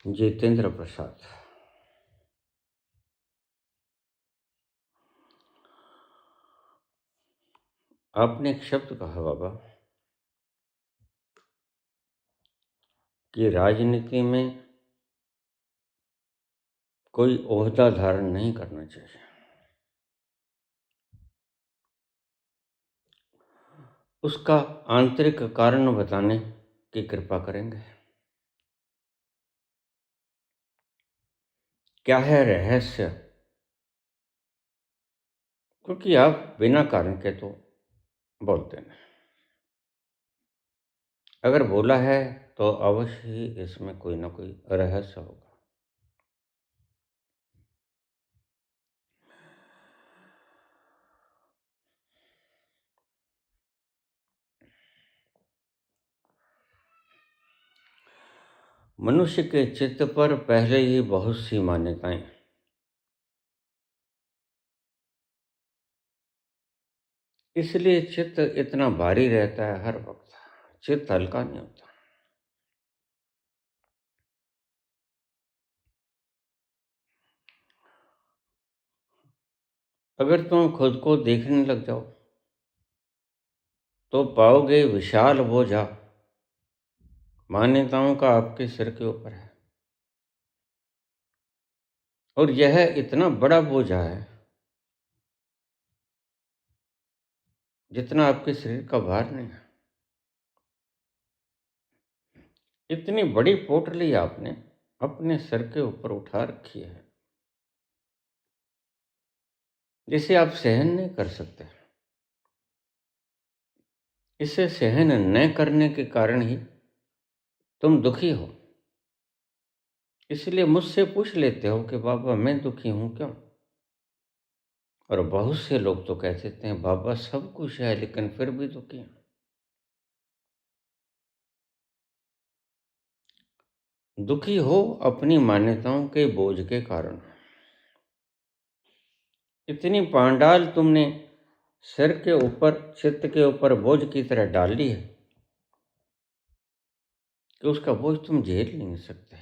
जितेंद्र प्रसाद। आपने एक शब्द कहा बाबा कि राजनीति में कोई ओहदा धारण नहीं करना चाहिए। उसका आंतरिक कारण बताने की कृपा करेंगे। क्या है रहस्य? क्योंकि आप बिना कारण के तो बोलते नहीं। अगर बोला है तो अवश्य ही इसमें कोई ना कोई रहस्य होगा। मनुष्य के चित्त पर पहले ही बहुत सी मान्यताएं, इसलिए चित्त इतना भारी रहता है हर वक्त। चित्त हल्का नहीं होता। अगर तुम खुद को देखने लग जाओ तो पाओगे विशाल बोझा मान्यताओं का आपके सिर के ऊपर है। और यह इतना बड़ा बोझा है जितना आपके शरीर का भार नहीं है। इतनी बड़ी पोटली आपने अपने सर के ऊपर उठा रखी है जिसे आप सहन नहीं कर सकते। इसे सहन न करने के कारण ही तुम दुखी हो। इसलिए मुझसे पूछ लेते हो कि बाबा मैं दुखी हूं क्यों। और बहुत से लोग तो कह देते हैं बाबा सब कुछ है लेकिन फिर भी दुखी हैं। दुखी हो अपनी मान्यताओं के बोझ के कारण। इतनी पांडाल तुमने सिर के ऊपर, चित्त के ऊपर बोझ की तरह डाल ली है कि उसका बोझ तुम झेल नहीं सकते।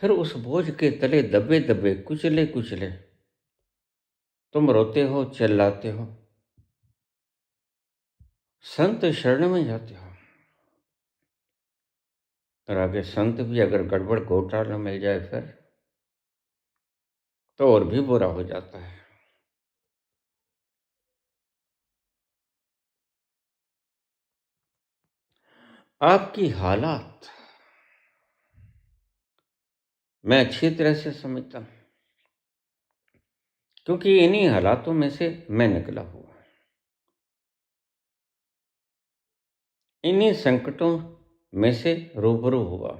फिर उस बोझ के तले दबे दबे, कुचले कुचले तुम रोते हो, चिल्लाते हो, संत शरण में जाते हो। और आगे संत भी अगर गड़बड़ घोटाला मिल जाए फिर तो और भी बुरा हो जाता है। आपकी हालात मैं अच्छी तरह से समझता हूं, क्योंकि इन्हीं हालातों में से मैं निकला हुआ। इन्हीं संकटों में से रूबरू हुआ।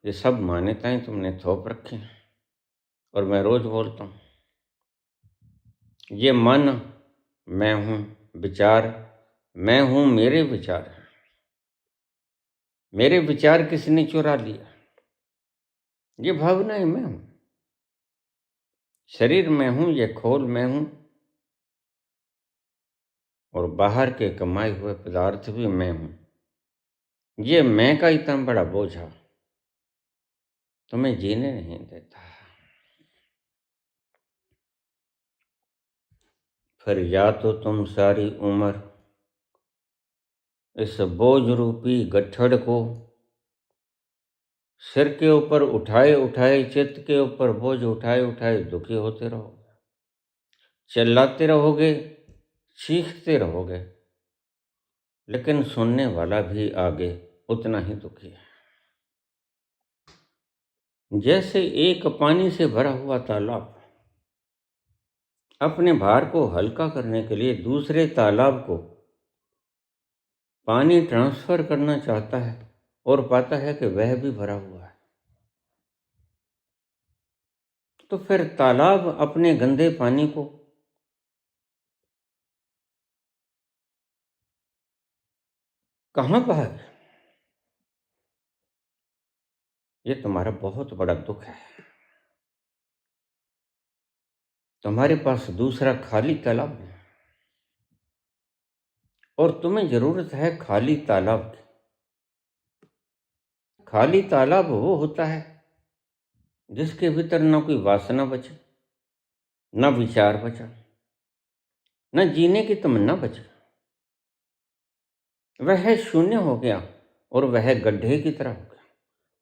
ये सब मान्यताएं तुमने थोप रखी और मैं रोज बोलता हूं ये मन मैं हूं, विचार मैं हूं, मेरे विचार हैं। मेरे विचार किसने चुरा लिया? ये भावनाएं मैं हूं। शरीर मैं हूं, ये खोल मैं हूं, और बाहर के कमाए हुए पदार्थ भी मैं हूं। ये मैं का इतना बड़ा बोझा तुम्हें जीने नहीं देता। फिर या तो तुम सारी उम्र इस बोझ रूपी गट्ठड़ को सिर के ऊपर उठाए उठाए, चित्त के ऊपर बोझ उठाए उठाए दुखी होते रहोगे, चिल्लाते रहोगे, चीखते रहोगे, लेकिन सुनने वाला भी आगे उतना ही दुखी है। जैसे एक पानी से भरा हुआ तालाब अपने भार को हल्का करने के लिए दूसरे तालाब को पानी ट्रांसफर करना चाहता है और पाता है कि वह भी भरा हुआ है, तो फिर तालाब अपने गंदे पानी को कहां बहाए? ये तुम्हारा बहुत बड़ा दुख है। तुम्हारे पास दूसरा खाली तालाब है और तुम्हें जरूरत है खाली तालाब की। खाली तालाब वो होता है जिसके भीतर ना कोई वासना बचे, ना विचार बचा, न जीने की तमन्ना बची। वह शून्य हो गया और वह गड्ढे की तरह हो गया,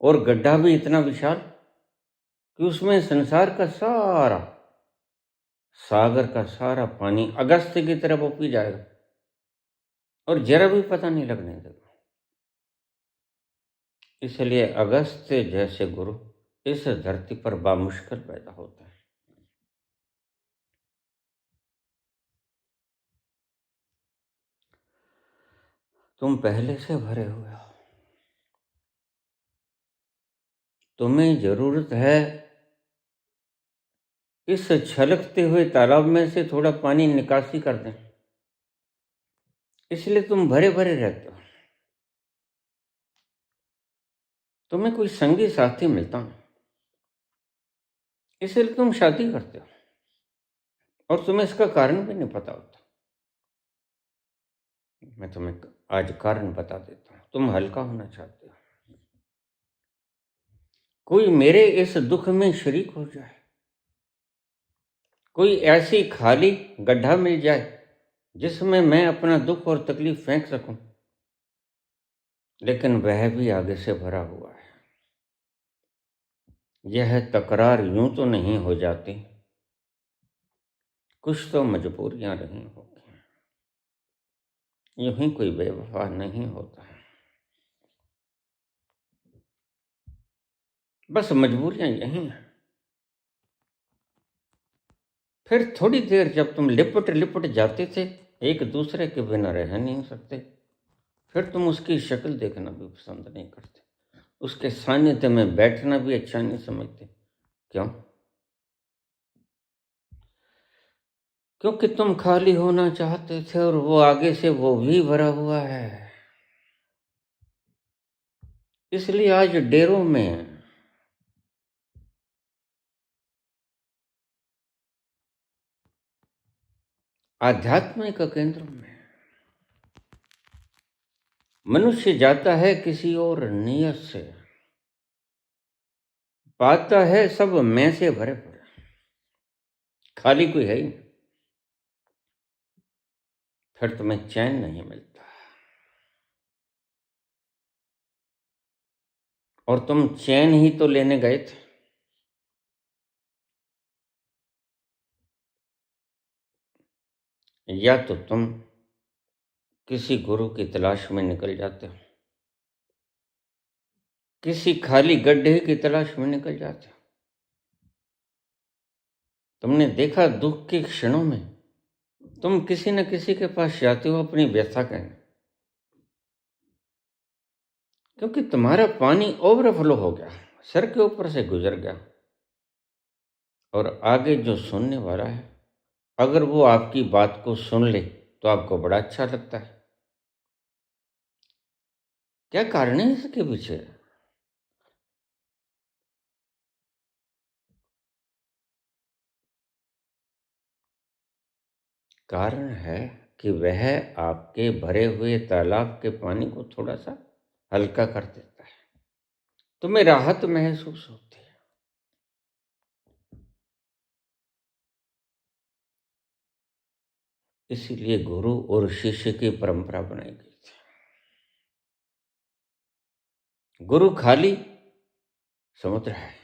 और गड्ढा भी इतना विशाल कि उसमें संसार का सारा, सागर का सारा पानी अगस्त की तरह वो पी जाएगा और जरा भी पता नहीं लगने देगा। इसलिए अगस्त जैसे गुरु इस धरती पर बामुश्किल पैदा होता है। तुम पहले से भरे हुए हो। तुम्हें जरूरत है इस छलकते हुए तालाब में से थोड़ा पानी निकासी कर दें। इसलिए तुम भरे भरे रहते हो। तुम्हें कोई संगी साथी मिलता नहीं, इसलिए तुम शादी करते हो और तुम्हें इसका कारण भी नहीं पता होता। मैं तुम्हें आज कारण बता देता हूँ। तुम हल्का होना चाहते हो, कोई मेरे इस दुख में शरीक हो जाए, कोई ऐसी खाली गड्ढा मिल जाए जिसमें मैं अपना दुख और तकलीफ फेंक सकूं, लेकिन वह भी आगे से भरा हुआ है। यह तकरार यूं तो नहीं हो जाती, कुछ तो मजबूरियां रही होगी। यूं ही कोई बेवफा नहीं होता, बस मजबूरियां यही हैं। फिर थोड़ी देर जब तुम लिपट लिपट जाते थे, एक दूसरे के बिना रह नहीं सकते, फिर तुम उसकी शक्ल देखना भी पसंद नहीं करते, उसके सानिध्य में बैठना भी अच्छा नहीं समझते। क्यों? क्योंकि तुम खाली होना चाहते थे और वो आगे से वो भी भरा हुआ है। इसलिए आज डेरों में आध्यात्मिक केंद्र में मनुष्य जाता है किसी और नियत से, पाता है सब मैं से भरे पड़े, खाली कोई है ही नहीं। फिर तुम्हें चैन नहीं मिलता और तुम चैन ही तो लेने गए थे। या तो तुम किसी गुरु की तलाश में निकल जाते हो, किसी खाली गड्ढे की तलाश में निकल जाते हो। तुमने देखा दुख के क्षणों में तुम किसी न किसी के पास जाते हो अपनी व्यथा कहने, क्योंकि तुम्हारा पानी ओवरफ्लो हो गया, सर के ऊपर से गुजर गया। और आगे जो सुनने वाला है, अगर वो आपकी बात को सुन ले तो आपको बड़ा अच्छा लगता है। क्या कारण है इसके पीछे? कारण है कि वह आपके भरे हुए तालाब के पानी को थोड़ा सा हल्का कर देता है, तुम्हें राहत महसूस होती है। इसीलिए गुरु और शिष्य की परंपरा बनाई गई थी। गुरु खाली समुद्र है,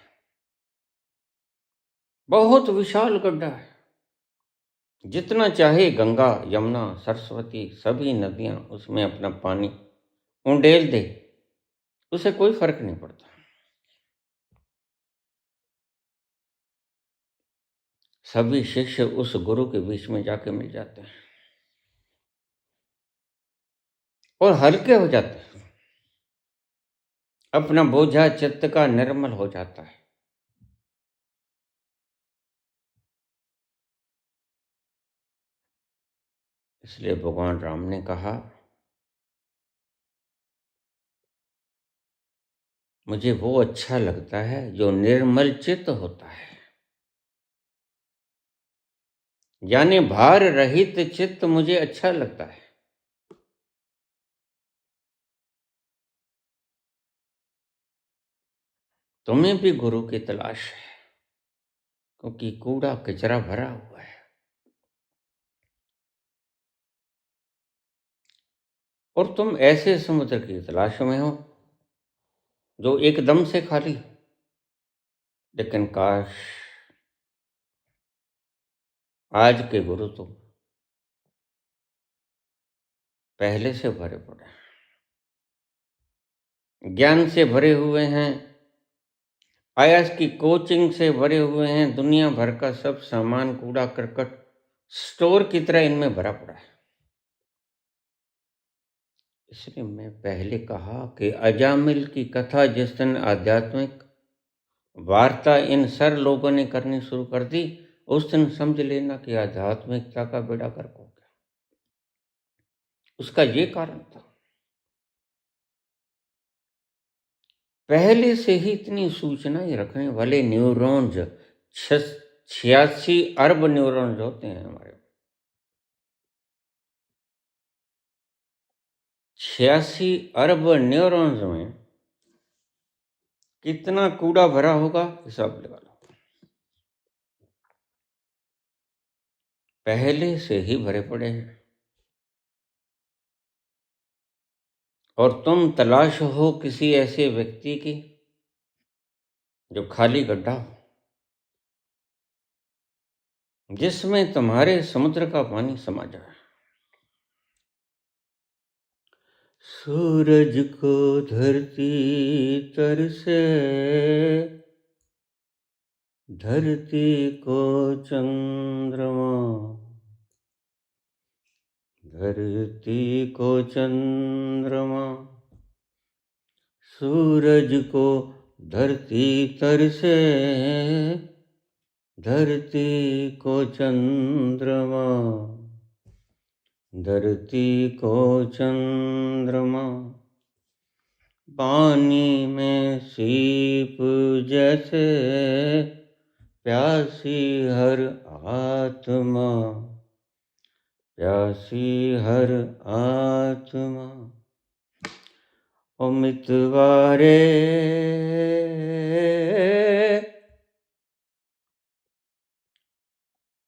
बहुत विशाल गड्ढा है, जितना चाहे गंगा यमुना सरस्वती सभी नदियां उसमें अपना पानी उंडेल दे, उसे कोई फर्क नहीं पड़ता। सभी शिष्य उस गुरु के बीच में जाके मिल जाते हैं और हल्के हो जाते हैं। अपना बोझा चित्त का निर्मल हो जाता है। इसलिए भगवान राम ने कहा, मुझे वो अच्छा लगता है जो निर्मल चित्त होता है। यानी भार रहित चित्त मुझे अच्छा लगता है। तुम्हें भी गुरु की तलाश है, क्योंकि कूड़ा कचरा भरा हुआ है। और तुम ऐसे समुद्र की तलाश में हो जो एकदम से खाली हो। लेकिन काश आज के गुरु तो पहले से भरे पड़े हैं, ज्ञान से भरे हुए हैं, आईएएस की कोचिंग से भरे हुए हैं। दुनिया भर का सब सामान कूड़ा करकट स्टोर की तरह इनमें भरा पड़ा है। इसलिए मैं पहले कहा कि अजामिल की कथा जिस दिन आध्यात्मिक वार्ता इन सर लोगों ने करनी शुरू कर दी, उस दिन समझ लेना कि आध्यात्मिकता का बेड़ा गर्क हो गया। उसका ये कारण था, पहले से ही इतनी सूचनाएं रखने वाले न्यूरॉन्स, 86 अरब न्यूरॉन्स होते हैं हमारे। 86 अरब न्यूरॉन्स में कितना कूड़ा भरा होगा, हिसाब लगा लो। पहले से ही भरे पड़े हैं। और तुम तलाश हो किसी ऐसे व्यक्ति की जो खाली गड्ढा हो, जिसमें तुम्हारे समुद्र का पानी समा जाए। सूरज को धरती तर से, धरती को चंद्रमा, धरती को चंद्रमा, सूरज को धरती तर से, धरती को चंद्रमा, धरती को चंद्रमा, पानी में सीप जैसे प्यासी हर आत्मा, प्यासी हर आत्मा। ओ मितवारे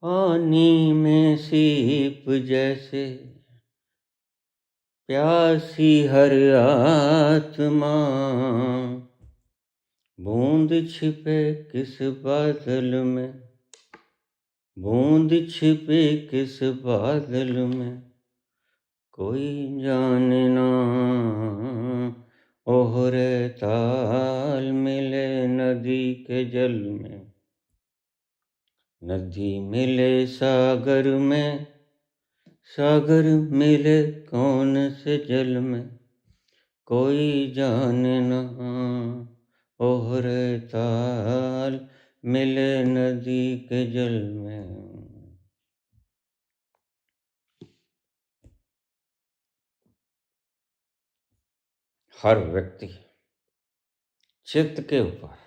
पानी में सीप जैसे प्यासी हर आत्मा, बूंद छिपे किस बादल में, बूंद छिपे किस बादल में, कोई जाने ना। ओहरे ताल मिले नदी के जल में, नदी मिले सागर में, सागर मिले कौन से जल में, कोई जाने ना। ओहरे ताल मिले नदी के जल में। हर व्यक्ति चित्त के ऊपर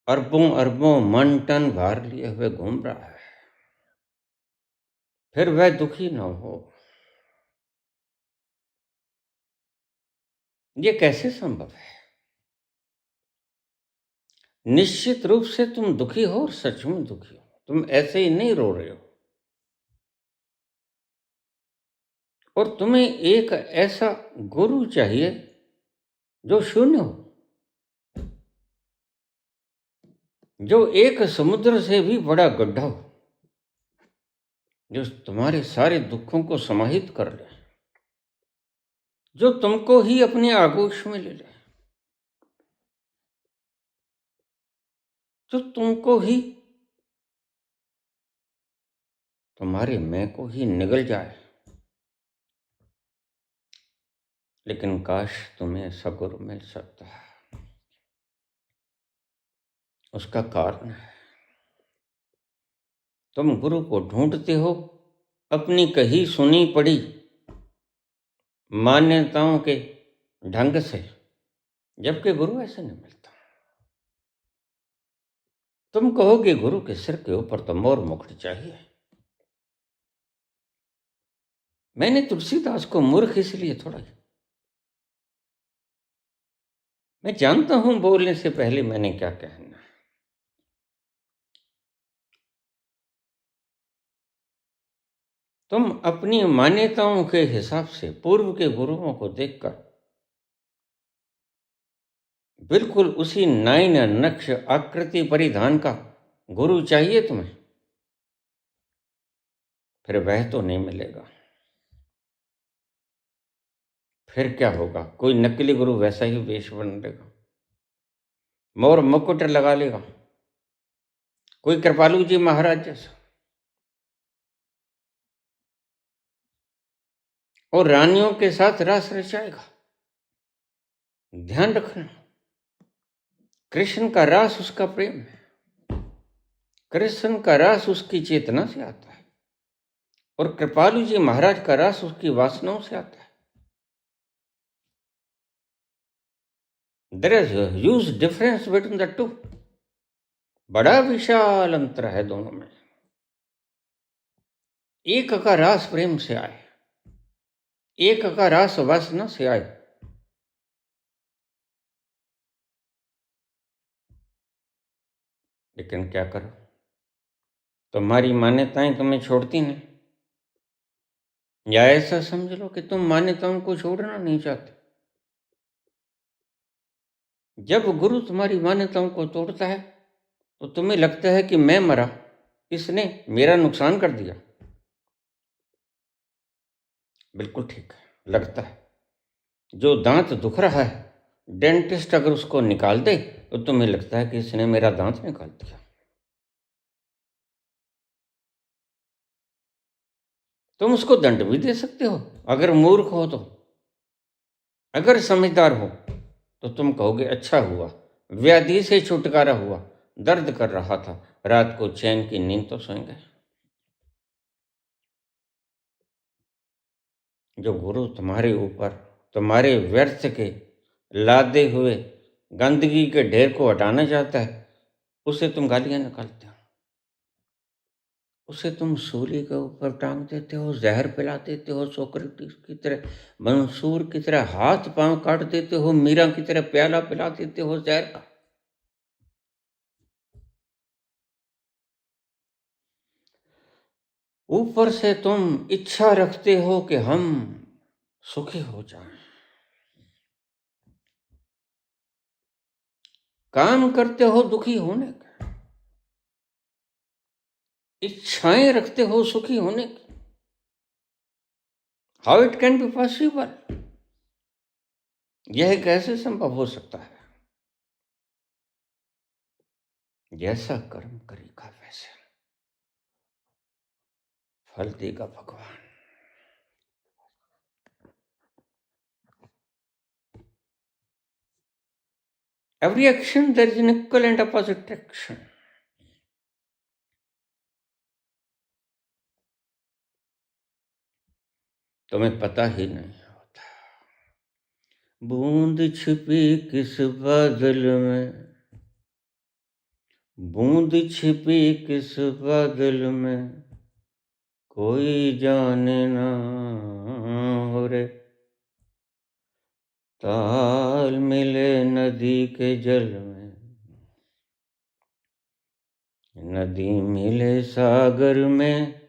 अरबों अरबों मन टन भार लिए हुए घूम रहा है, फिर वह दुखी न हो। ये कैसे संभव है? निश्चित रूप से तुम दुखी हो, और सच में दुखी हो। तुम ऐसे ही नहीं रो रहे हो। और तुम्हें एक ऐसा गुरु चाहिए जो शून्य हो, जो एक समुद्र से भी बड़ा गड्ढा हो, जो तुम्हारे सारे दुखों को समाहित कर ले, जो तुमको ही अपने आगोश में ले ले, जो तुमको ही, तुम्हारे मैं को ही निगल जाए। लेकिन काश तुम्हें ऐसा गुरु मिल सकता है। उसका कारण है, तुम गुरु को ढूंढते हो अपनी कही सुनी पड़ी मान्यताओं के ढंग से, जबकि गुरु ऐसे नहीं मिलता। तुम कहोगे गुरु के सिर के ऊपर तो मोर मुकुट चाहिए। मैंने तुलसीदास को मूर्ख इसलिए थोड़ा, मैं जानता हूं बोलने से पहले मैंने क्या कहना। तुम अपनी मान्यताओं के हिसाब से पूर्व के गुरुओं को देखकर बिल्कुल उसी नाइन नक्श आकृति परिधान का गुरु चाहिए तुम्हें, फिर वह तो नहीं मिलेगा। फिर क्या होगा, कोई नकली गुरु वैसा ही वेश बन लेगा, मोर मुकुट लगा लेगा, कोई कृपालु जी महाराज जैसा, और रानियों के साथ रास रचाएगा। ध्यान रखना, कृष्ण का रास उसका प्रेम है, कृष्ण का रास उसकी चेतना से आता है, और कृपालु जी महाराज का रास उसकी वासनाओं से आता है। There is a huge difference between the two। बड़ा विशाल अंतर है दोनों में। एक का रास प्रेम से आए, एक का रास वासना से आए। लेकिन क्या करो, तुम्हारी मान्यताएं तुम्हें छोड़ती नहीं, या ऐसा समझ लो कि तुम मान्यताओं को छोड़ना नहीं चाहते। जब गुरु तुम्हारी मान्यताओं को तोड़ता है तो तुम्हें लगता है कि मैं मरा, इसने मेरा नुकसान कर दिया। बिल्कुल ठीक है, लगता है। जो दांत दुख रहा है, डेंटिस्ट अगर उसको निकाल दे तो तुम्हें लगता है कि इसने मेरा दांत निकाल दिया। तुम उसको दंड भी दे सकते हो अगर मूर्ख हो तो। अगर समझदार हो तो तुम कहोगे अच्छा हुआ, व्याधि से छुटकारा हुआ, दर्द कर रहा था, रात को चैन की नींद तो सोएंगे। जो गुरु तुम्हारे ऊपर तुम्हारे व्यर्थ के लादे हुए गंदगी के ढेर को हटाना चाहता है, उसे तुम गालियां निकालते हो, उसे तुम सूली के ऊपर टांग देते हो, जहर पिला देते हो, सोक्रेटिस की तरह, मंसूर की तरह हाथ पांव काट देते हो, मीरा की तरह प्याला पिला देते हो जहर का। ऊपर से तुम इच्छा रखते हो कि हम सुखी हो जाएं, काम करते हो दुखी होने का, इच्छाएं रखते हो सुखी होने की। How it can be possible, यह कैसे संभव हो सकता है? जैसा कर्म करेगा वैसे फल देगा भगवान। Every action there is an equal and opposite action। तुम्हें पता ही नहीं होता, बूंद छिपी किस बादल में, बूंद छिपी किस बादल में, कोई जाने ना हो रे, ताल मिले नदी के जल में, नदी मिले सागर में,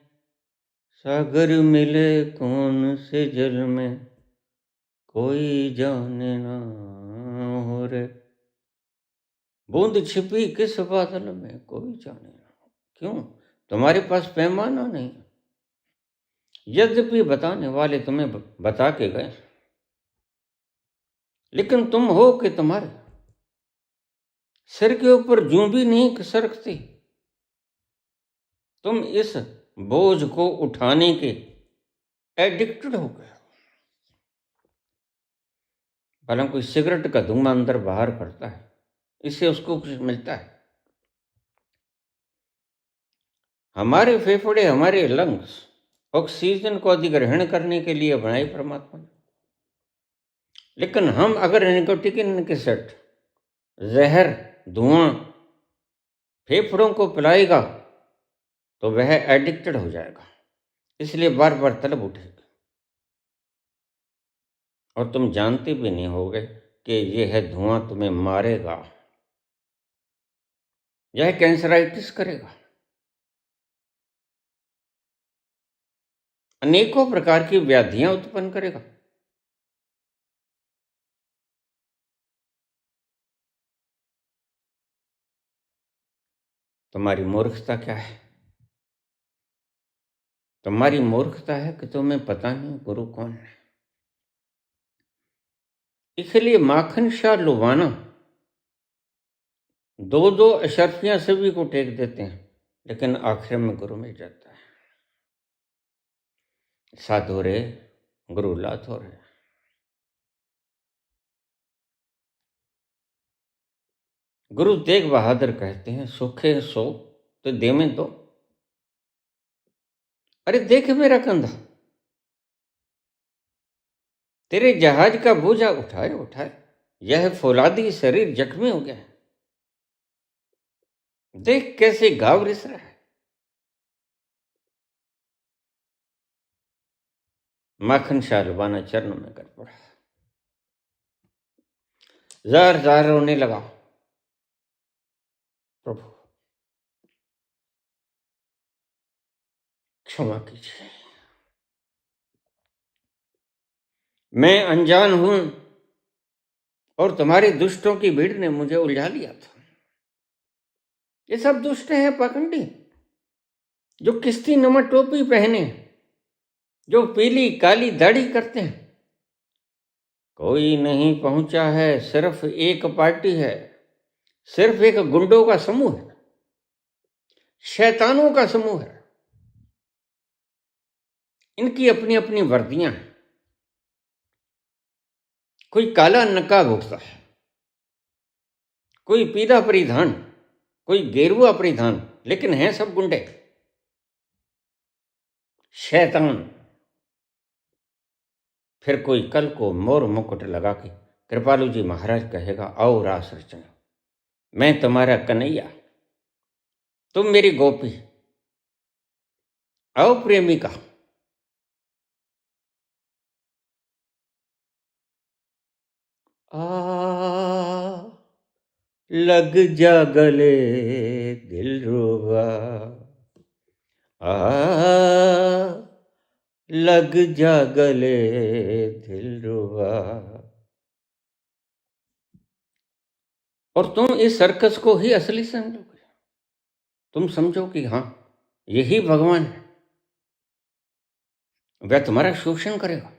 सागर मिले कौन से जल में, कोई जाने ना हो रे। बूंद छिपी किस बादल में, कोई जाने ना। क्यों? तुम्हारे पास पैमाना नहीं, यद्यपि बताने वाले तुम्हें बता के गए, लेकिन तुम हो कि तुम्हारे सिर के ऊपर जूं भी नहीं सरकती। तुम इस बोझ को उठाने के एडिक्टेड हो गए। भला कोई सिगरेट का धुआं अंदर बाहर करता है, इससे उसको कुछ मिलता है? हमारे फेफड़े, हमारे लंग्स ऑक्सीजन को अधिग्रहण करने के लिए बनाए परमात्मा ने, लेकिन हम अगर निकोटीन के सेट, जहर, धुआं फेफड़ों को पिलाएगा तो वह एडिक्टेड हो जाएगा, इसलिए बार बार तलब उठेगी। और तुम जानते भी नहीं होगे कि यह धुआं तुम्हें मारेगा, यह कैंसराइटिस करेगा, अनेकों प्रकार की व्याधियां उत्पन्न करेगा। तुम्हारी मूर्खता क्या है? तुम्हारी मूर्खता है कि तुम्हें पता नहीं गुरु कौन है। इसलिए माखन शाह लुबाना दो दो अशरफियां सभी को टेक देते हैं, लेकिन आखिर में गुरु मिल जाता है। साधु रे गुरु लाथो रे। गुरु तेग बहादुर कहते हैं, सुखे सो तो दे में दो। अरे देख मेरा कंधा, तेरे जहाज का बोझा उठाए उठाए यह फौलादी शरीर जख्मी हो गया है। देख कैसे घाव रिस रहा है। माखन शाह लुबाना चरण में कर पड़ा, जार जार रोने लगा। प्रभु क्षमा कीजिए, मैं अनजान हूं और तुम्हारे दुष्टों की भीड़ ने मुझे उलझा लिया था। ये सब दुष्ट हैं पाखंडी, जो किस्ती नमा टोपी पहने, जो पीली काली दाढ़ी करते हैं। कोई नहीं पहुंचा है, सिर्फ एक पार्टी है, सिर्फ एक गुंडों का समूह है, शैतानों का समूह है। इनकी अपनी अपनी वर्दियां हैं। कोई काला नकाब होता है, कोई पीला परिधान, कोई गेरुआ परिधान, लेकिन हैं सब गुंडे, शैतान। फिर कोई कल को मोर मुकुट लगा के कृपालु जी महाराज कहेगा, आओ रास रचना, मैं तुम्हारा कन्हैया, तुम मेरी गोपी, आओ प्रेमिका। लग जा गले दिलरुबा, लग जा गले दिलरुबा। और तुम इस सर्कस को ही असली समझोगे। तुम समझो कि हाँ यही भगवान है, वह तुम्हारा शोषण करेगा।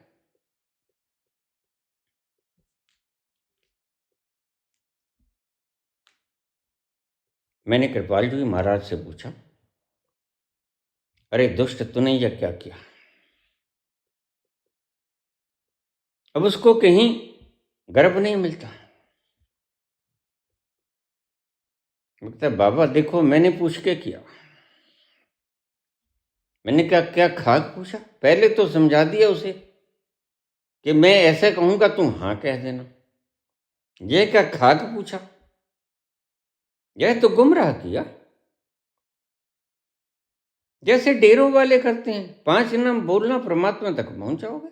मैंने कृपाल जी महाराज से पूछा, अरे दुष्ट तूने यह क्या किया? अब उसको कहीं गर्भ नहीं मिलता। बोलता बाबा देखो मैंने पूछ के किया। मैंने कहा क्या खाक पूछा? पहले तो समझा दिया उसे कि मैं ऐसा कहूंगा तू हाँ कह देना। यह क्या खाक पूछा? यह तो गुमराह किया, जैसे डेरों वाले करते हैं, 5 नाम बोलना परमात्मा तक पहुंच जाओगे।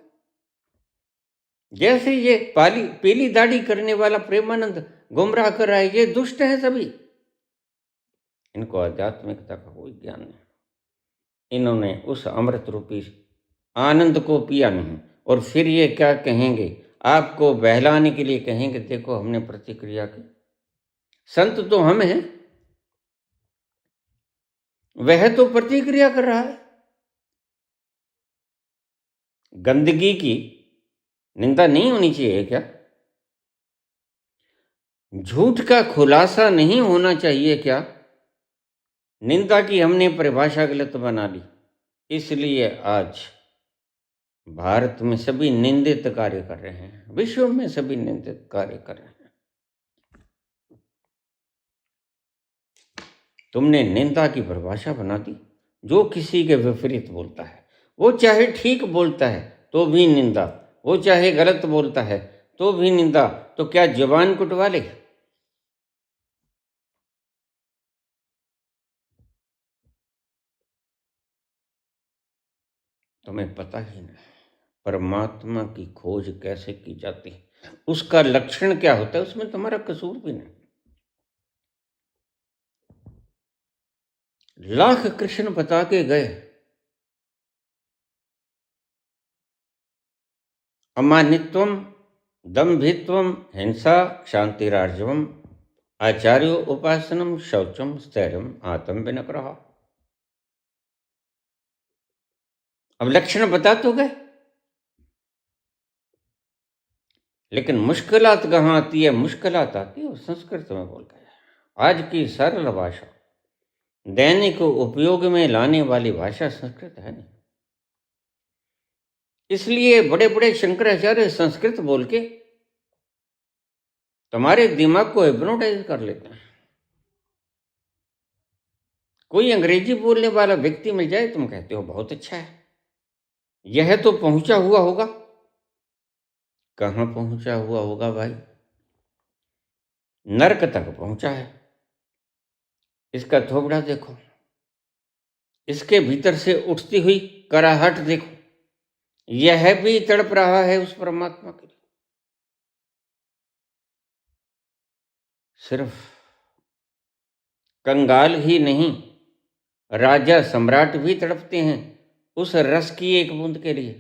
जैसे ये पीली दाढ़ी करने वाला प्रेमानंद गुमराह कर रहा है, ये दुष्ट है सभी। इनको आध्यात्मिकता का कोई ज्ञान नहीं। इन्होंने उस अमृत रूपी आनंद को पिया नहीं, और फिर ये क्या कहेंगे, आपको बहलाने के लिए कहेंगे देखो हमने प्रतिक्रिया की। संत तो हम हैं, वह तो प्रतिक्रिया कर रहा है। गंदगी की निंदा नहीं होनी चाहिए क्या? झूठ का खुलासा नहीं होना चाहिए क्या? निंदा की हमने परिभाषा गलत बना ली, इसलिए आज भारत में सभी निंदित कार्य कर रहे हैं, विश्व में सभी निंदित कार्य कर रहे हैं। तुमने निंदा की परिभाषा बना दी। जो किसी के विपरीत बोलता है, वो चाहे ठीक बोलता है तो भी निंदा, वो चाहे गलत बोलता है तो भी निंदा। तो क्या जुबान कुटवा ले? तुम्हें पता ही नहीं परमात्मा की खोज कैसे की जाती है, उसका लक्षण क्या होता है, उसमें तुम्हारा कसूर भी नहीं। लाख कृष्ण बता के गए, अमानित्वम, दंभित्वम, हिंसा, शांतिरार्जवम, आचार्यो उपासनम, शौचम, स्थैर्यम, आत्म विनक्रह। अब लक्षण बता तो गए, लेकिन मुश्किलात कहाँ आती है? मुश्किलात आती है संस्कृत में बोल गए। आज की सरल भाषा, दैनिक उपयोग में लाने वाली भाषा संस्कृत है नहीं। इसलिए बड़े बड़े शंकराचार्य संस्कृत बोल के तुम्हारे दिमाग को हिप्नोटाइज कर लेते हैं। कोई अंग्रेजी बोलने वाला व्यक्ति मिल जाए, तुम कहते हो बहुत अच्छा है, यह तो पहुंचा हुआ होगा। कहां पहुंचा हुआ होगा भाई? नरक तक पहुंचा है। इसका थोबड़ा देखो, इसके भीतर से उठती हुई कराहट देखो, यह भी तड़प रहा है उस परमात्मा के लिए। सिर्फ कंगाल ही नहीं, राजा सम्राट भी तड़पते हैं उस रस की एक बूंद के लिए।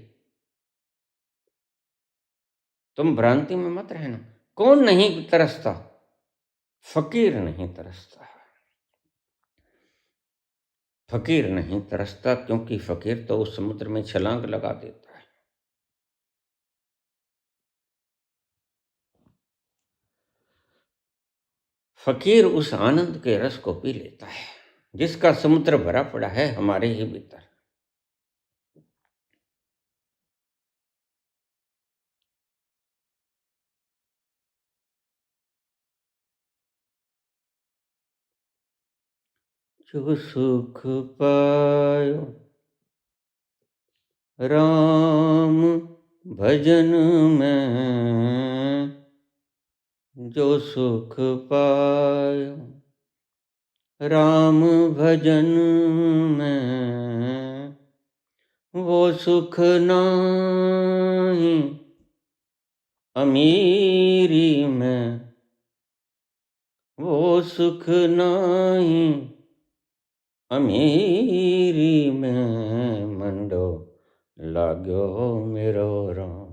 तुम भ्रांति में मत रहना। कौन नहीं तरसता? फकीर नहीं तरसता। फकीर नहीं तरसता, क्योंकि फकीर तो उस समुद्र में छलांग लगा देता है। फकीर उस आनंद के रस को पी लेता है जिसका समुद्र भरा पड़ा है हमारे ही भीतर। जो सुख पायो राम भजन में, जो सुख पायो राम भजन में, वो सुख नहीं अमीरी में, वो सुख नहीं अमीरी में, मंडो लाग्यो मेरो राम।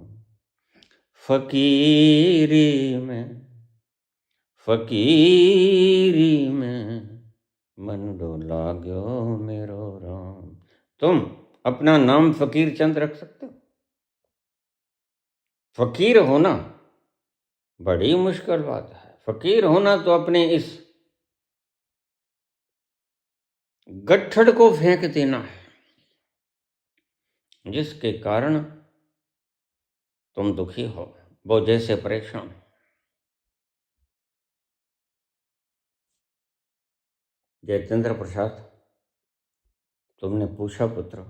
फकीरी में, फकीरी में, मंडो लाग्यो मेरो राम। तुम अपना नाम फकीर चंद रख सकते हो? फकीर होना बड़ी मुश्किल बात है। फकीर होना तो अपने इस गट्ठड़ को फेंक देना है जिसके कारण तुम दुखी हो, वो जैसे परेशान। जयचंद्र प्रसाद, तुमने पूछा पुत्र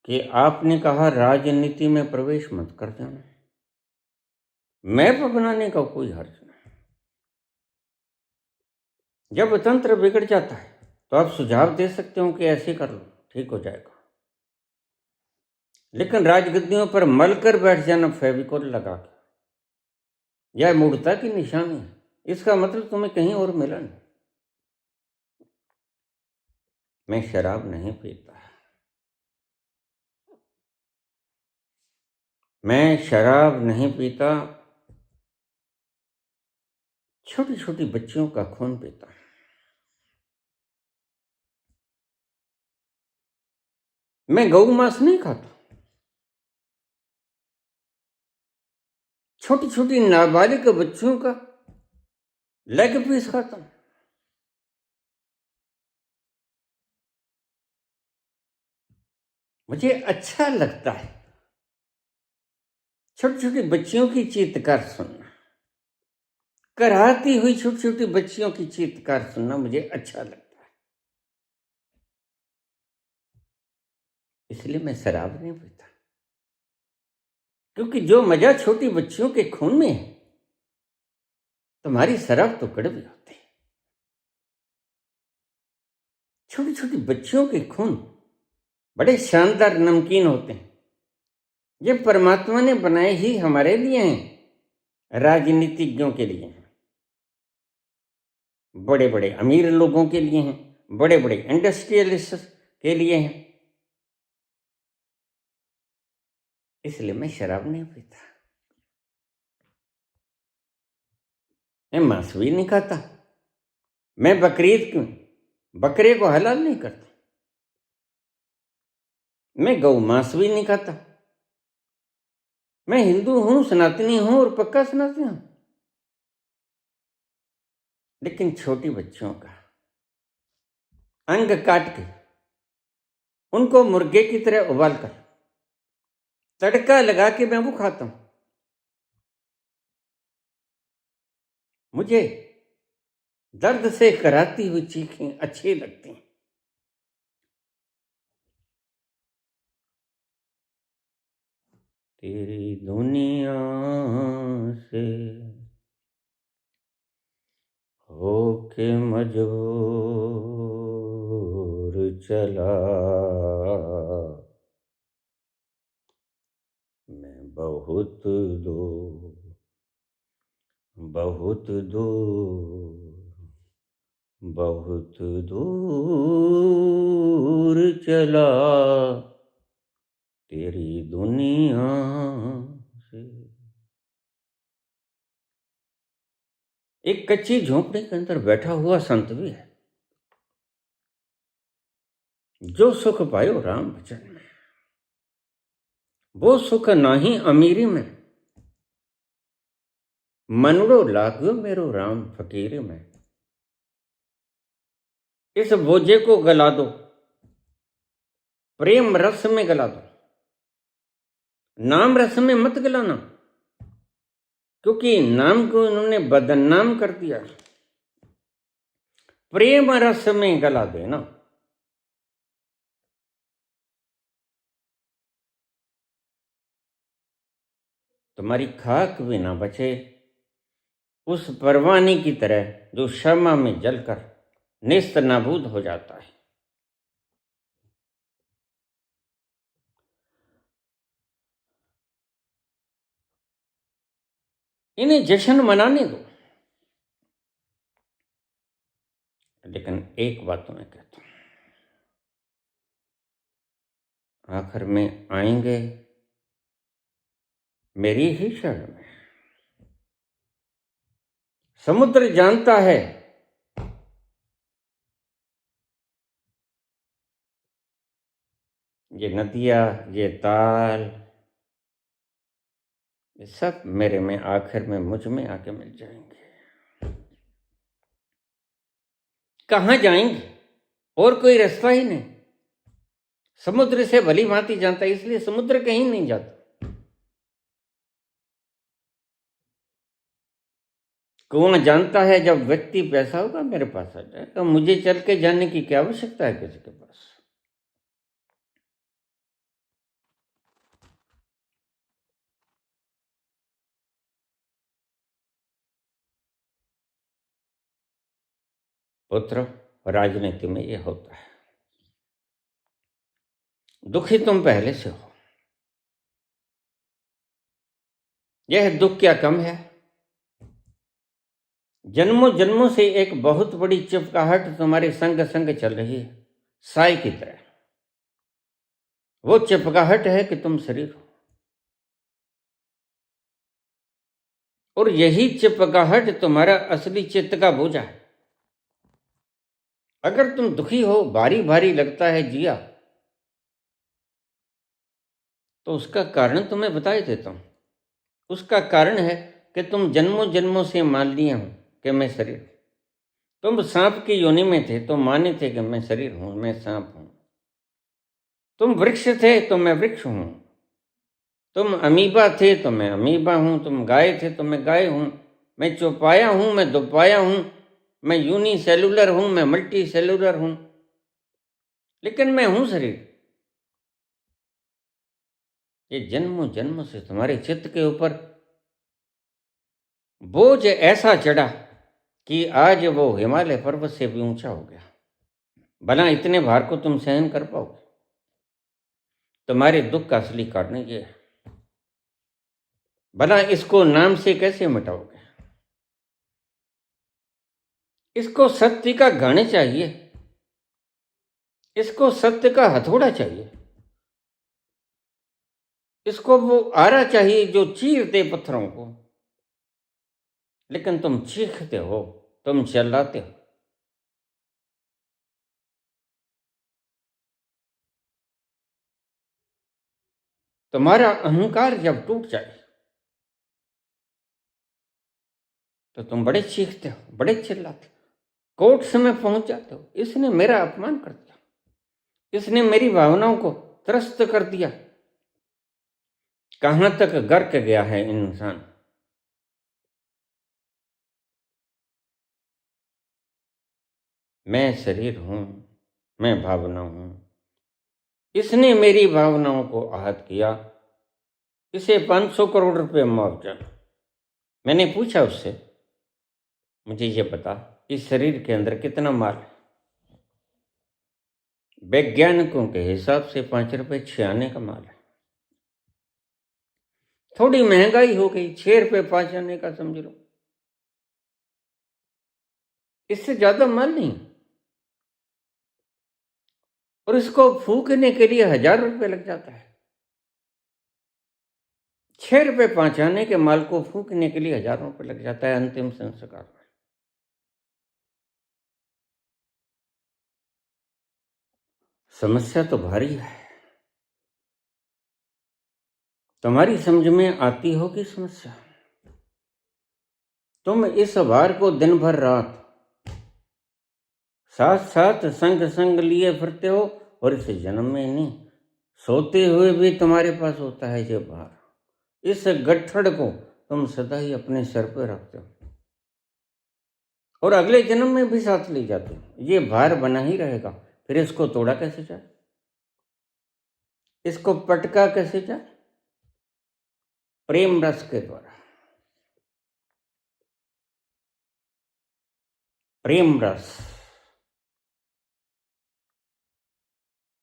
कि आपने कहा राजनीति में प्रवेश मत कर देना। मैप बनाने का कोई हर्ज नहीं। जब तंत्र बिगड़ जाता है तो आप सुझाव दे सकते हो कि ऐसे कर लो, ठीक हो जाएगा। लेकिन राजगद्दियों पर मलकर बैठ जाना फेविकोल लगा के, यह मूर्खता की निशानी है। इसका मतलब तुम्हें कहीं और मिला नहीं। मैं शराब नहीं पीता, मैं शराब नहीं पीता, छोटी छोटी बच्चियों का खून पीता। मैं गौ मांस नहीं खाता, छोटी छोटी नाबालिग बच्चियों का लेग पीस खाता हूं। मुझे अच्छा लगता है छोटी छोटी बच्चियों की चीत्कार सुनना, कराहती हुई छोटी छोटी बच्चियों की चीत्कार सुनना मुझे अच्छा लगता है। इसलिए मैं शराब नहीं पीता, क्योंकि जो मजा छोटी बच्चियों के खून में है, तुम्हारी शराब तो कड़वी होती है। छोटी छोटी बच्चियों के खून बड़े शानदार नमकीन होते हैं। ये परमात्मा ने बनाए ही हमारे लिए हैं, राजनीतिज्ञों के लिए हैं, बड़े बड़े अमीर लोगों के लिए हैं, बड़े बड़े इंडस्ट्रियलिस्ट के लिए हैं। इसलिए मैं शराब नहीं पीता, मैं मांस भी नहीं खाता, मैं बकरीद क्यों बकरे को हलाल नहीं करता, मैं गौ मांस भी नहीं खाता। मैं हिंदू हूं, सनातनी हूं और पक्का सनातनी हूं। लेकिन छोटी बच्चियों का अंग काट के उनको मुर्गे की तरह उबाल कर तड़का लगा के मैं वो खाता हूं। मुझे दर्द से कराती हुई चीखें अच्छी लगती हैं। तेरी दुनिया से होके मजबूर चला मैं बहुत दूर बहुत दूर चला तेरी दुनिया से। एक कच्ची झोंपड़ी के अंदर बैठा हुआ संत भी है, जो सुख पायो राम भजन में, वो सुख नाही अमीरी में, मनड़ो लागो मेरो राम फकीरी में। इस बोझे को गला दो, प्रेम रस में गला दो, नाम रस में मत गलाना, क्योंकि नाम को इन्होंने बदनाम कर दिया। प्रेम रस में गला देना। तुम्हारी खाक भी ना बचे उस परवाने की तरह जो शमा में जलकर नेस्त नाबूद हो जाता है। इन्हें जश्न मनाने दो। लेकिन एक बात तो मैं कहता हूं, आखिर में आएंगे मेरी ही शरण में। समुद्र जानता है ये नदियां, ये ताल, ये सब मेरे में आखिर में मुझ में आके मिल जाएंगे। कहां जाएंगे? और कोई रास्ता ही नहीं। समुद्र से भली भांति जानता है, इसलिए समुद्र कहीं नहीं जाता। कुआं जानता है जब व्यक्ति पैसा होगा मेरे पास आ जाएगा, तो मुझे चल के जाने की क्या आवश्यकता है किसी के पास। पुत्र, राजनीति में ये होता है। दुखी तुम पहले से हो, यह दुख क्या कम है। जन्मों जन्मों से एक बहुत बड़ी चिपकाहट तुम्हारे संग संग चल रही है, साई की तरह। वो चिपकाहट है कि तुम शरीर हो, और यही चिपकाहट तुम्हारा असली चित्त का बोझा है। अगर तुम दुखी हो, भारी भारी लगता है जिया, तो उसका कारण तुम्हें बता देता हूं। उसका कारण है कि तुम जन्मों जन्मों से मान लिए हो कि मैं शरीर हूं। तुम सांप की योनि में थे तो माने थे कि मैं शरीर हूं, मैं सांप हूं। तुम वृक्ष थे तो मैं वृक्ष हूं। तुम अमीबा थे तो मैं अमीबा हूं। तुम गाय थे तो मैं गाय हूं। मैं चौपाया हूं, मैं दोपाया हूं। मैं यूनिसेलुलर हूं, मैं मल्टी सेलुलर हूं। लेकिन मैं हूं शरीर। ये जन्मों जन्मों से तुम्हारे चित्त के ऊपर बोझ ऐसा चढ़ा कि आज वो हिमालय पर्वत से भी ऊंचा हो गया। भला इतने भार को तुम सहन कर पाओगे? तुम्हारे दुख का असली कारण ये है। भला इसको नाम से कैसे मिटाओगे? इसको सत्य का घण चाहिए, इसको सत्य का हथौड़ा चाहिए, इसको वो आरा चाहिए जो चीर दे पत्थरों को। लेकिन तुम चीखते हो, तुम चिल्लाते हो। तुम्हारा अहंकार जब टूट जाए तो तुम बड़े चीखते हो, बड़े चिल्लाते हो, कोर्ट में पहुंच जाते हो। इसने मेरा अपमान कर दिया, इसने मेरी भावनाओं को त्रस्त कर दिया। कहां तक गर्क गया है इंसान? मैं शरीर हूं, मैं भावना हूं। इसने मेरी भावनाओं को आहत किया, इसे 500 करोड़ रुपए मुआवजा। मैंने पूछा उससे, मुझे ये बता, इस शरीर के अंदर कितना माल है? वैज्ञानिकों के हिसाब से 5 रुपए 6 आने का माल है। थोड़ी महंगाई हो गई, 6 रुपए 5 आने का समझ लो, इससे ज्यादा माल नहीं। और इसको फूकने के लिए 1000 रुपए लग जाता है। 6 रुपए 5 आने के माल को फूकने के लिए 1000 रुपए लग जाता है अंतिम संस्कार में। समस्या तो भारी है। तुम्हारी समझ में आती होगी समस्या। तुम इस भार को दिन भर रात साथ साथ संग संग लिए फिरते हो, और इस जन्म में नहीं, सोते हुए भी तुम्हारे पास होता है ये भार। इस गट्ठड़ को तुम सदा ही अपने सर पर रखते हो और अगले जन्म में भी साथ ले जाते हो। ये भार बना ही रहेगा। फिर इसको तोड़ा कैसे जाए? इसको पटका कैसे जाए? प्रेम रस के द्वारा। प्रेम रस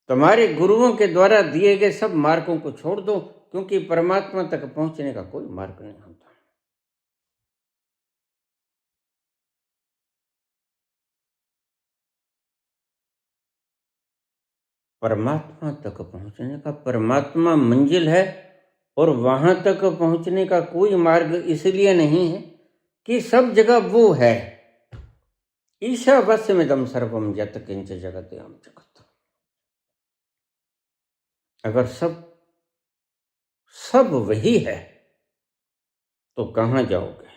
तुम्हारे गुरुओं के द्वारा दिए गए सब मार्गों को छोड़ दो, क्योंकि परमात्मा तक पहुंचने का कोई मार्ग नहीं होता। परमात्मा तक पहुंचने का, परमात्मा मंजिल है, और वहां तक पहुंचने का कोई मार्ग इसलिए नहीं है कि सब जगह वो है। ईशावास्यमिदं सर्वं यत् किंच जगत्याम जगत्। अगर सब वही है तो कहां जाओगे?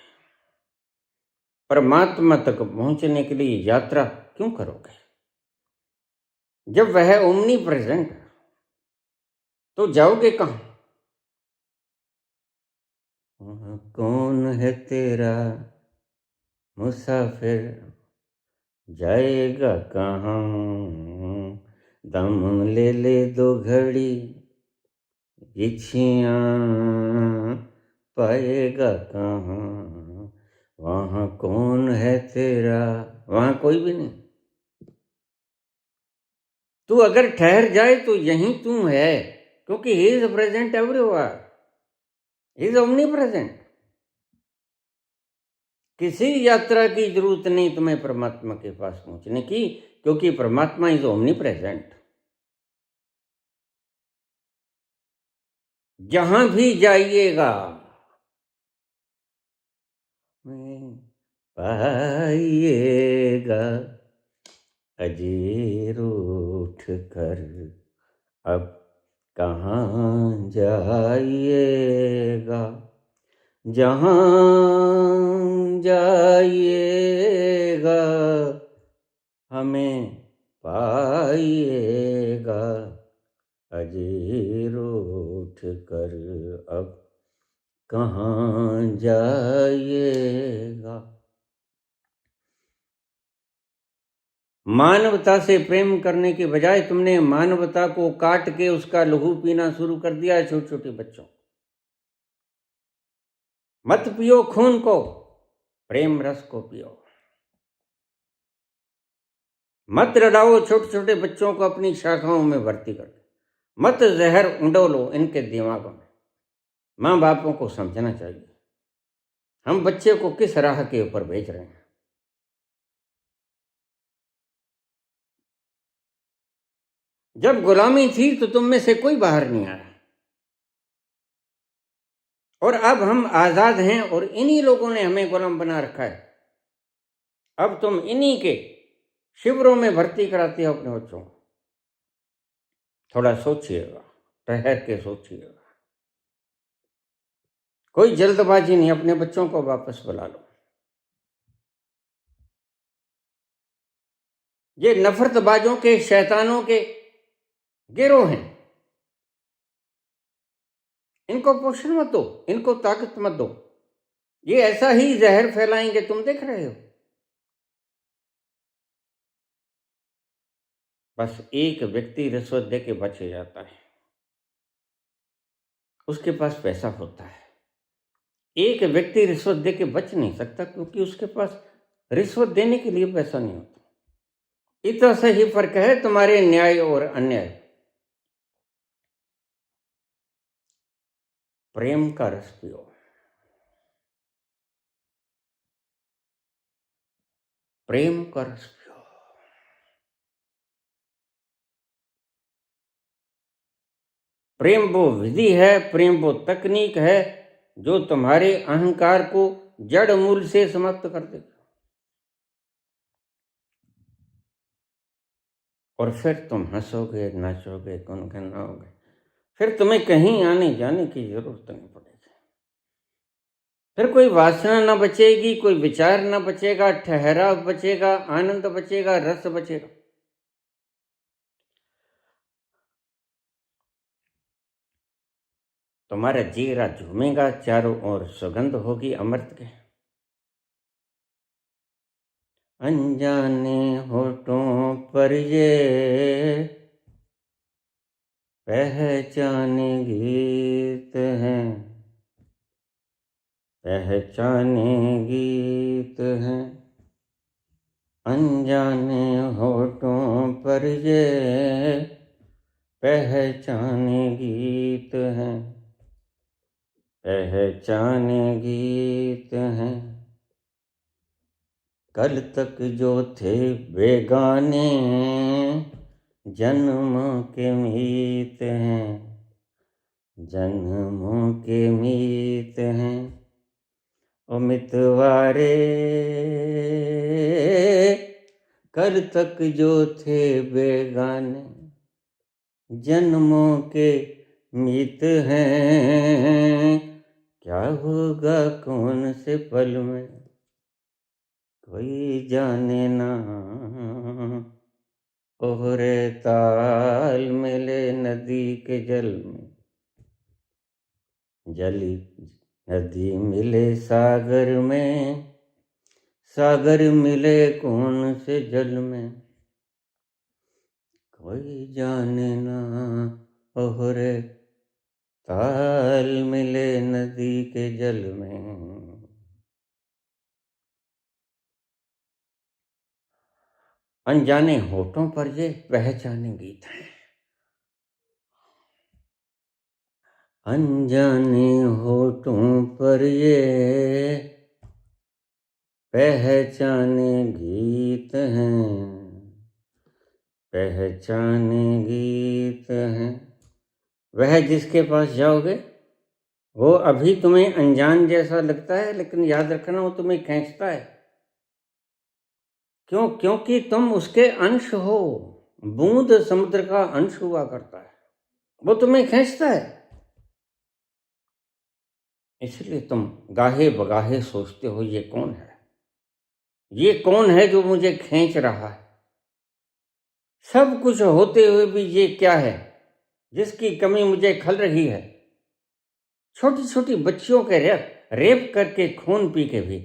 परमात्मा तक पहुंचने के लिए यात्रा क्यों करोगे? जब वह ओमनी प्रेजेंट है तो जाओगे कहां? कौन है तेरा मुसाफिर, जाएगा कहां? दम ले ले दो घड़ी, इच्छियां पाएगा कहां? वहां कौन है तेरा? वहां कोई भी नहीं। तू अगर ठहर जाए तो यहीं तू है, क्योंकि he is present everywhere, he is omni present. किसी यात्रा की जरूरत नहीं तुम्हें परमात्मा के पास पहुंचने की, क्योंकि परमात्मा इज ओमनी प्रेजेंट। जहां भी जाइएगा पाइएगा अजीर उठ कर, अब कहाँ जाइएगा? जहाँ जाइएगा हमें पाइएगा अजीर उठ कर, अब कहाँ जाइएगा? मानवता से प्रेम करने के बजाय तुमने मानवता को काट के उसका लहू पीना शुरू कर दिया है। छोटे छोटे बच्चों, मत पियो खून को, प्रेम रस को पियो। मत लड़ाओ छोटे छोटे बच्चों को अपनी शाखाओं में भर्ती कर। मत जहर उंडोलो इनके दिमागों में। माँ बापों को समझना चाहिए हम बच्चे को किस राह के ऊपर भेज रहे हैं। जब गुलामी थी तो तुम में से कोई बाहर नहीं आया, और अब हम आजाद हैं और इन्हीं लोगों ने हमें गुलाम बना रखा है। अब तुम इन्हीं के शिविरों में भर्ती कराती हो अपने बच्चों को। थोड़ा सोचिएगा, ठहर के सोचिएगा। कोई जल्दबाजी नहीं, अपने बच्चों को वापस बुला लो। ये नफरतबाजों के, शैतानों के गिरोह हैं। इनको पोषण मत दो, इनको ताकत मत दो। ये ऐसा ही जहर फैलाएंगे, तुम देख रहे हो। बस एक व्यक्ति रिश्वत दे के बच जाता है, उसके पास पैसा होता है। एक व्यक्ति रिश्वत दे के बच नहीं सकता क्योंकि उसके पास रिश्वत देने के लिए पैसा नहीं होता। इतना सा ही फर्क है तुम्हारे न्याय और अन्याय। प्रेम का रस पियो, प्रेम का रस पियो। प्रेम वो विधि है, प्रेम वो तकनीक है जो तुम्हारे अहंकार को जड़ मूल से समाप्त कर देगा। और फिर तुम हंसोगे, नाचोगे, गुनगुनाओगे। फिर तुम्हें कहीं आने जाने की जरूरत नहीं पड़ेगी। फिर कोई वासना ना बचेगी, कोई विचार ना बचेगा, ठहराव बचेगा, आनंद बचेगा, रस बचेगा। तुम्हारा जीरा झूमेगा, चारों ओर सुगंध होगी अमृत के। अनजाने होठों पर ये पहचाने गीत हैं, पहचाने गीत हैं। अनजाने होठों पर ये पहचाने गीत हैं, पहचाने गीत हैं। कल तक जो थे बेगाने जन्मों के मीत हैं, जन्मों के मीत हैं। ओ मितवारे कल तक जो थे बेगाने जन्मों के मीत हैं। क्या होगा कौन से पल में कोई जाने ना। ओहरे ताल मिले नदी के जल में, जली नदी मिले सागर में, सागर मिले कौन से जल में कोई जाने ना। ओहरे ताल मिले नदी के जल में। अनजाने होठों पर ये पहचाने गीत हैं, अनजाने होठों पर ये पहचाने गीत हैं, पहचाने गीत हैं। वह जिसके पास जाओगे वो अभी तुम्हें अनजान जैसा लगता है, लेकिन याद रखना वो तुम्हें खींचता है। क्यों? क्योंकि तुम उसके अंश हो। बूंद समुद्र का अंश हुआ करता है, वो तुम्हें खींचता है। इसलिए तुम गाहे बगाहे सोचते हो ये कौन है, ये कौन है जो मुझे खींच रहा है। सब कुछ होते हुए भी ये क्या है जिसकी कमी मुझे खल रही है। छोटी छोटी बच्चियों के रेप करके खून पी के भी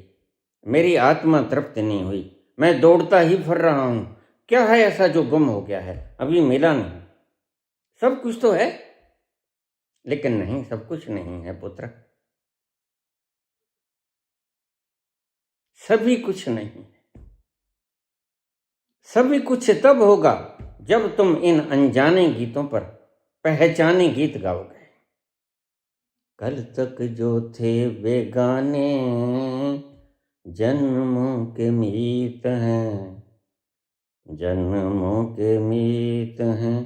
मेरी आत्मा तृप्त नहीं हुई। मैं दौड़ता ही फिर रहा हूं। क्या है ऐसा जो गुम हो गया है, अभी मिला नहीं। सब कुछ तो है, लेकिन नहीं, सब कुछ नहीं है पुत्र। सभी कुछ नहीं। सभी कुछ तब होगा जब तुम इन अनजाने गीतों पर पहचाने गीत गाओगे। कल तक जो थे बेगाने, जन्मों के मीत हैं, जन्मों के मीत हैं।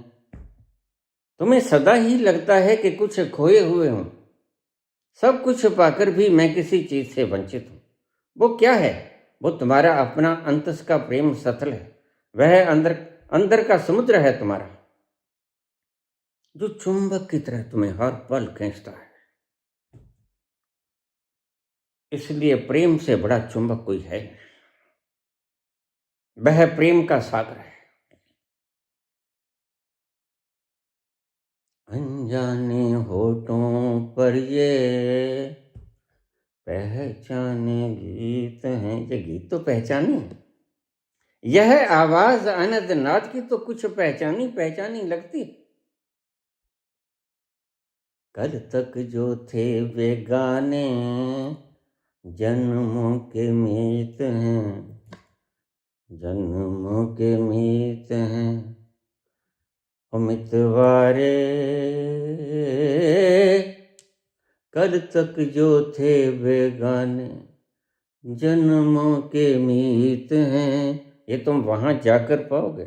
तुम्हें सदा ही लगता है कि कुछ खोए हुए हूं, सब कुछ पाकर भी मैं किसी चीज से वंचित हूं। वो क्या है? वो तुम्हारा अपना अंतस का प्रेम सतल है। वह अंदर अंदर का समुद्र है तुम्हारा, जो चुंबक की तरह तुम्हें हर पल खींचता है। इसलिए प्रेम से बड़ा चुंबक कोई है नहीं। वह प्रेम का सागर है। अनजाने होठों पर ये पहचाने गीत हैं। ये गीत तो पहचाने हैं। यह आवाज अनंत नाद की तो कुछ पहचानी पहचानी लगती। कल तक जो थे बेगाने, जन्मों के मीत हैं, जन्मों के मीत हैं। मितवारे कल तक जो थे बेगाने, जन्मों के मीत हैं। ये तुम वहां जाकर पाओगे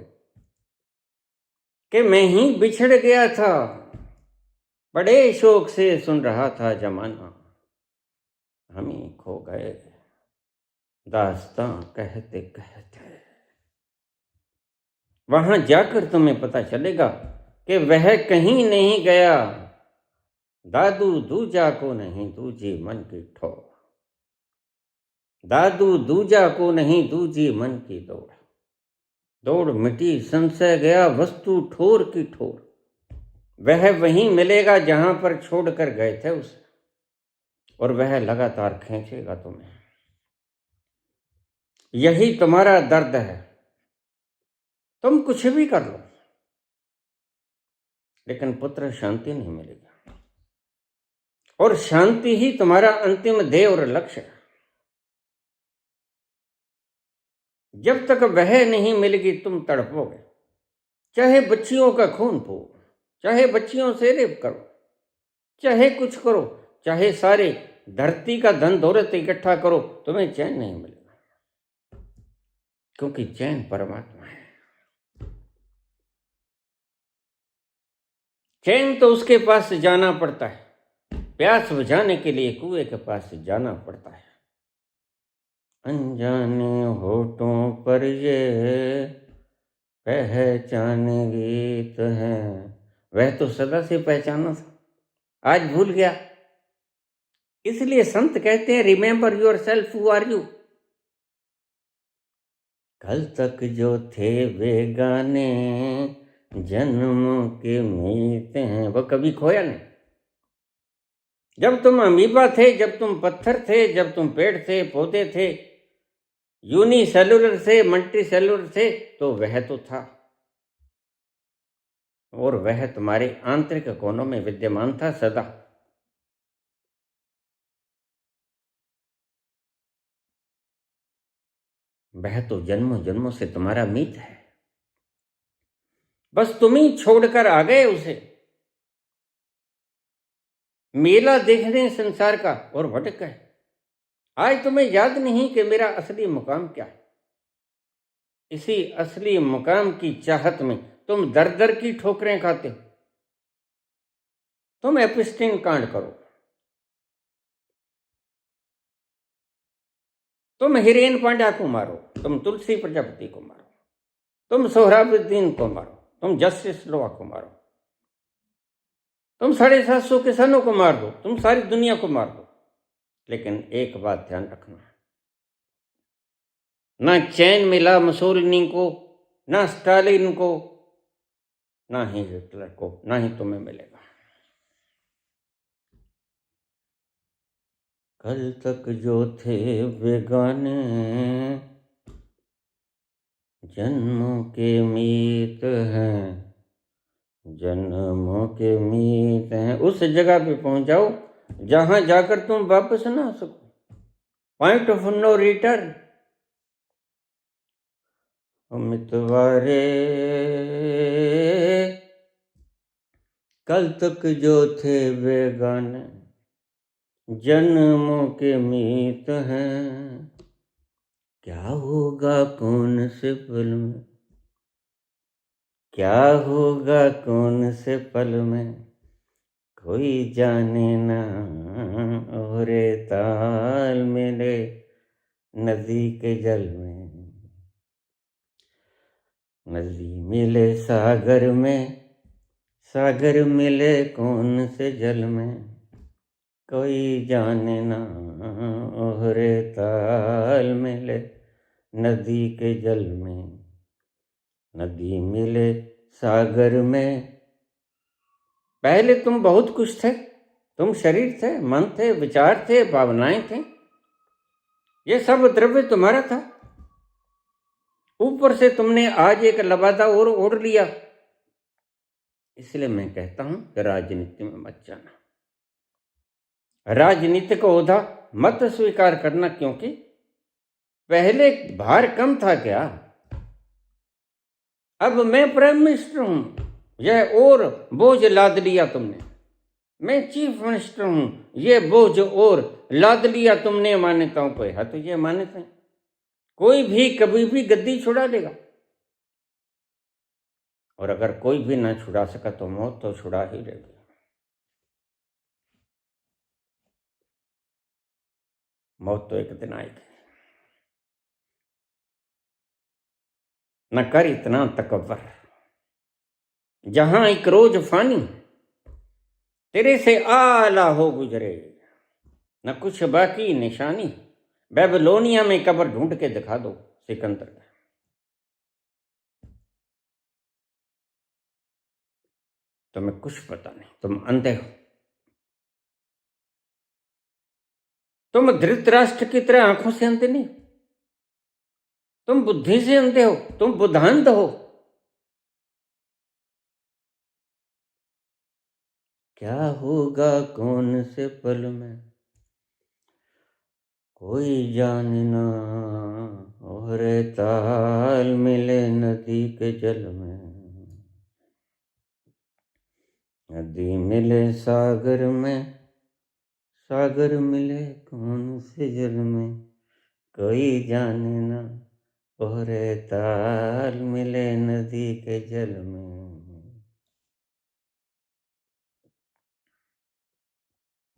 कि मैं ही बिछड़ गया था, बड़े शौक से सुन रहा था जमाना, हम ही खो गए दास्तां कहते कहते। वहां जाकर तुम्हें पता चलेगा कि वह कहीं नहीं गया, दादू दूजा को नहीं दूजी मन की ठोर। दादू दूजा को नहीं दूजी मन की दौड़, दौड़ मिटी संशय गया वस्तु ठोर की ठोर। वह वहीं मिलेगा जहां पर छोड़कर गए थे उसे, और वह लगातार खींचेगा तुम्हें। यही तुम्हारा दर्द है। तुम कुछ भी कर लो, लेकिन पुत्र शांति नहीं मिलेगी, और शांति ही तुम्हारा अंतिम ध्येय और लक्ष्य है। जब तक वह नहीं मिलेगी तुम तड़पोगे, चाहे बच्चियों का खून पो, चाहे बच्चियों से रेप करो, चाहे कुछ करो, चाहे सारे धरती का धन दौलत इकट्ठा करो, तुम्हें चैन नहीं मिलेगा, क्योंकि चैन परमात्मा है। चैन तो उसके पास जाना पड़ता है, प्यास बुझाने के लिए कुएं के पास जाना पड़ता है। अनजाने होठों पर ये पहचाने गीत हैं। वह तो सदा से पहचाना था, आज भूल गया। इसलिए संत कहते हैं, remember your self, who are you. कल तक जो थे बेगाने, जन्मों के मीत हैं। वो कभी खोया नहीं। जब तुम अमीबा थे, जब तुम पत्थर थे, जब तुम पेड़ थे, पौधे थे, यूनिसेलुलर थे, मल्टी सेलुलर थे, तो वह तो था, और वह तुम्हारे आंतरिक कोनों में विद्यमान था सदा। वह तो जन्मों जन्मों से तुम्हारा मीत है, बस तुम ही छोड़कर आ गए उसे। मेला देखने संसार का और भटक गए। आज तुम्हें याद नहीं कि मेरा असली मुकाम क्या है। इसी असली मुकाम की चाहत में तुम दर दर की ठोकरें खाते हो। तुम एपिस्टीन कांड करो, तुम हिरेन पांड्या को मारो, तुम तुलसी प्रजापति को मारो, तुम सोहराबुद्दीन को मारो, तुम जस्टिस लोआ को मारो, तुम 750 किसानों को मार दो, तुम सारी दुनिया को मार दो, लेकिन एक बात ध्यान रखना, ना चैन मिला मुसोलिनी को, ना स्टालिन को, ना ही हिटलर को, ना ही तुम्हें मिलेगा। कल तक जो थे बेगाने, जन्मों के मीत हैं, जन्मों के मीत हैं। उस जगह पे पहुंच जाओ जहां जाकर तुम वापस ना आ सको, पॉइंट ऑफ नो रिटर्न। मितवारे कल तक जो थे बेगाने जन्मों के मीत हैं, क्या होगा कौन से पल में, क्या होगा कौन से पल में, कोई जाने ना। और ताल मेरे नदी के जल में, नदी मिले सागर में, सागर मिले कौन से जल में, कोई जाने ना। और ताल मिले नदी के जल में, नदी मिले सागर में। पहले तुम बहुत कुछ थे, तुम शरीर थे, मन थे, विचार थे, भावनाएं थे, ये सब द्रव्य तुम्हारा था। ऊपर से तुमने आज एक लबादा और ओढ़ लिया। इसलिए मैं कहता हूं कि राजनीति में मत जाना, राजनीतिक ओहदा मत स्वीकार करना, क्योंकि पहले भार कम था क्या, अब मैं प्राइम मिनिस्टर हूं, यह और बोझ लाद लिया तुमने। मैं चीफ मिनिस्टर हूं, ये बोझ और लाद लिया तुमने मान्यताओं पे। है तो ये मान्यताएं, कोई भी कभी भी गद्दी छुड़ा लेगा, और अगर कोई भी ना छुड़ा सका तो मौत तो छुड़ा ही लेगी। मौत तो एक दिन आएगी। न कर इतना तकब्बर, जहां एक रोज फानी तेरे से आला हो गुजरे, न कुछ बाकी निशानी, बेबीलोनिया में कब्र ढूंढ के दिखा दो सिकंदर का। तुम्हें कुछ पता नहीं, तुम अंधे हो। तुम धृतराष्ट्र की तरह आंखों से अंधे नहीं, तुम बुद्धि से अंधे हो, तुम बुद्धांत हो। क्या होगा कौन से पल में, कोई जानना। और ताल मिले नदी के जल में, नदी मिले सागर में, सागर मिले कौन से जल में, कोई जाने ना। और ताल मिले नदी के जल में।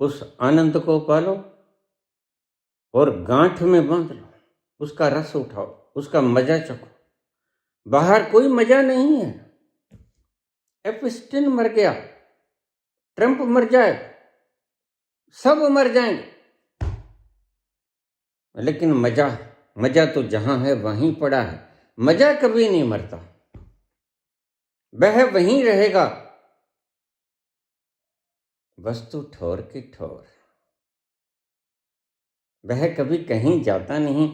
उस आनंद को पालो और गांठ में बांध लो, उसका रस उठाओ, उसका मजा चखो। बाहर कोई मजा नहीं है। एपिस्टिन मर गया, ट्रंप मर जाए, सब मर जाएंगे, लेकिन मजा, मजा तो जहां है वहीं पड़ा है। मजा कभी नहीं मरता, वह वहीं रहेगा। वस्तु ठोर की ठोर, वह कभी कहीं जाता नहीं,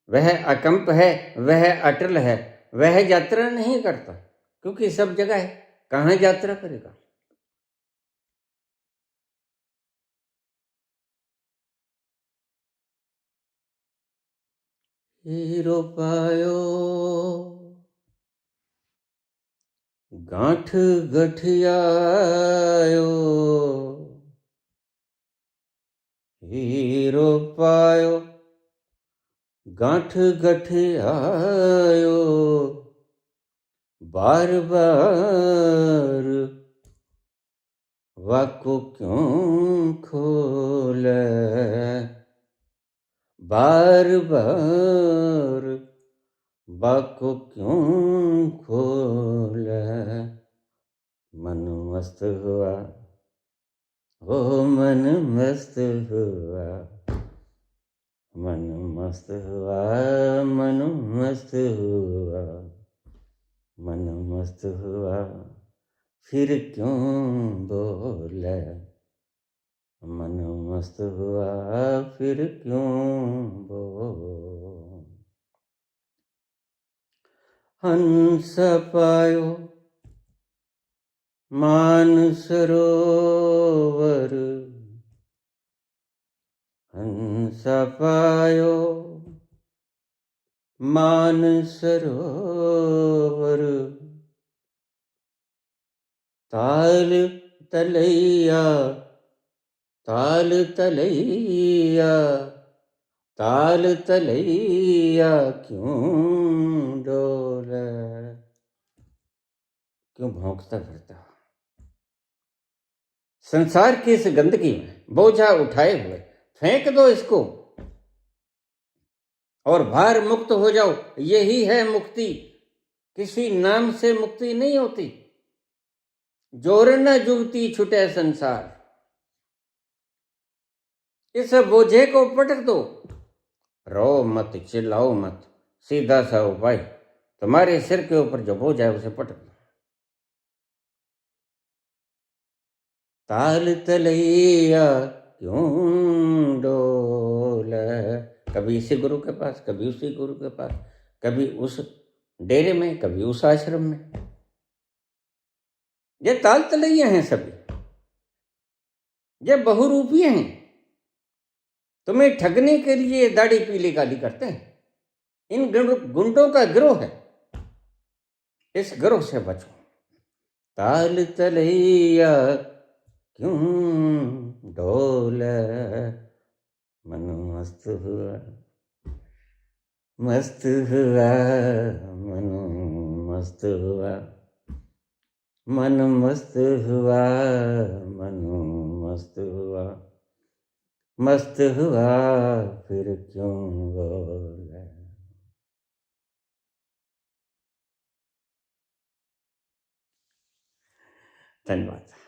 वह अकंप है, वह अटल है, वह यात्रा नहीं करता, क्योंकि सब जगह है। कहां यात्रा करेगा। हीरो पायो गांठ गठियायो, हीरो पायो गांठ गठियायो, बार बार वाको क्यों खोले, बार बार वाको क्यों खोले। मन मस्त हुआ, ओ मन मस्त हुआ, मन मस्त हुआ, मन मस्त हुआ, मन मस्त हुआ, फिर क्यों बोले। मन मस्त हुआ, फिर क्यों बोले। हंस पायो मान सरोवर, हंस पायो मान सरोवर, ताल तलैया, ताल तलैया, ताल तलैया क्यों डोले, क्यों भौंकता फिरता। संसार की इस गंदगी में बोझा उठाए हुए फेंक दो इसको और भार मुक्त हो जाओ। यही है मुक्ति, किसी नाम से मुक्ति नहीं होती। जोर न जुगती छुटे संसार, इस बोझे को पटक दो। रो मत, चिल्लाओ मत, सीधा सा उपाय, तुम्हारे सिर के ऊपर जो बोझ है उसे पटक दो। ताल तलैया क्यों डोले, कभी इसी गुरु के पास, कभी उसी गुरु के पास, कभी उस डेरे में, कभी उस आश्रम में। ये ताल तलैया हैं सभी, ये बहुरूपी हैं। तुम्हें ठगने के लिए दाढ़ी पीली काली करते हैं। इन गुंडों का गिरोह है, इस गिरोह से बचो। ताल तलैया क्यों डोले, मन मस्त हुआ, मस्त हुआ, मन मस्त हुआ, मन मस्त हुआ, मन मस्त हुआ, मस्त हुआ फिर क्यों बोले। धन्यवाद।